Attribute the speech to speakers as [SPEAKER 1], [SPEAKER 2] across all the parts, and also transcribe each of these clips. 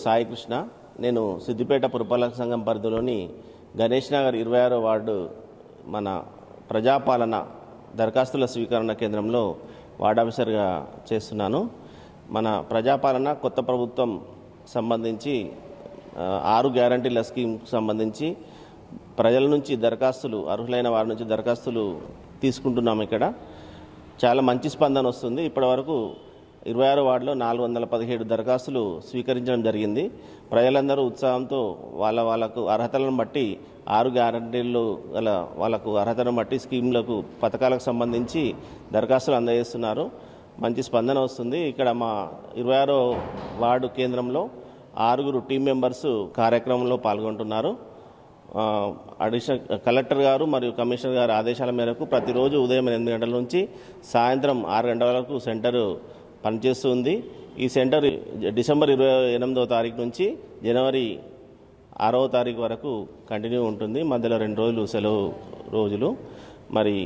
[SPEAKER 1] సాయి కృష్ణ. నేను సిద్దిపేట పురపాలక సంఘం పరిధిలోని గణేష్ నగర్ 26వ వార్డు మన ప్రజాపాలన దరఖాస్తుల స్వీకరణ కేంద్రంలో వార్డ్ ఆఫీసర్గా చేస్తున్నాను. మన ప్రజాపాలన కొత్త ప్రభుత్వం సంబంధించి 6 గ్యారంటీల స్కీమ్కి సంబంధించి ప్రజల నుంచి దరఖాస్తులు, అర్హులైన వారి నుంచి దరఖాస్తులు తీసుకుంటున్నాము. ఇక్కడ చాలా మంచి స్పందన వస్తుంది. ఇప్పటివరకు 26వ వార్డులో 417 దరఖాస్తులు స్వీకరించడం జరిగింది. ప్రజలందరూ ఉత్సాహంతో వాళ్ళకు అర్హతలను బట్టి 6 గ్యారంటీలు గల వాళ్ళకు అర్హతను బట్టి స్కీమ్లకు, పథకాలకు సంబంధించి దరఖాస్తులు అందజేస్తున్నారు. మంచి స్పందన వస్తుంది. ఇక్కడ మా 26వ వార్డు కేంద్రంలో 6 టీం మెంబర్స్ కార్యక్రమంలో పాల్గొంటున్నారు. అడిషనల్ కలెక్టర్ గారు మరియు కమిషనర్ గారి ఆదేశాల మేరకు ప్రతిరోజు ఉదయం 8 గంటల నుంచి సాయంత్రం 6 గంటల వరకు సెంటర్ పనిచేస్తుంది. ఈ సెంటర్ డిసెంబర్ 28వ తారీఖు నుంచి జనవరి 6వ తారీఖు వరకు కంటిన్యూ ఉంటుంది. మధ్యలో 2 రోజులు సెలవు రోజులు. మరి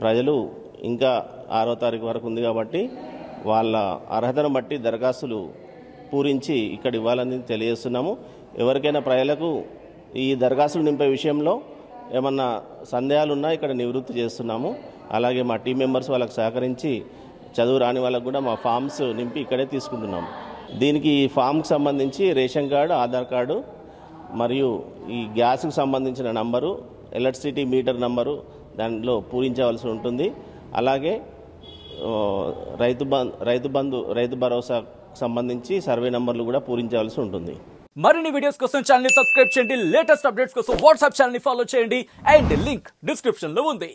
[SPEAKER 1] ప్రజలు ఇంకా 6వ తారీఖు వరకు ఉంది కాబట్టి వాళ్ళ అర్హతను బట్టి దరఖాస్తులు పూరించి ఇక్కడ ఇవ్వాలని తెలియజేస్తున్నాము. ఎవరికైనా ప్రజలకు ఈ దరఖాస్తులు నింపే విషయంలో ఏమన్నా సందేహాలు ఉన్నా ఇక్కడ నివృత్తి చేస్తున్నాము. అలాగే మా టీం మెంబర్స్ వాళ్ళకి సహకరించి చదువు రాని వాళ్ళకు కూడా మా ఫామ్స్ నింపి ఇక్కడే తీసుకుంటున్నాము. దీనికి ఈ ఫామ్కి సంబంధించి రేషన్ కార్డు, ఆధార్ కార్డు మరియు ఈ గ్యాస్కు సంబంధించిన నంబరు, ఎలక్ట్రిసిటీ మీటర్ నంబరు దాంట్లో పూరించవలసి ఉంటుంది. అలాగే రైతు భరోసా సంబంధించి సర్వే నంబర్లు కూడా పూరించవలసి ఉంటుంది.
[SPEAKER 2] మరిన్ని వీడియోస్ కోసం ఛానల్ ని సబ్స్క్రైబ్ చేయండి. లేటెస్ట్ అప్డేట్స్ కోసం వాట్సాప్ ఛానల్ ని ఫాలో చేయండి. అండ్ లింక్ డిస్క్రిప్షన్ లో ఉంది.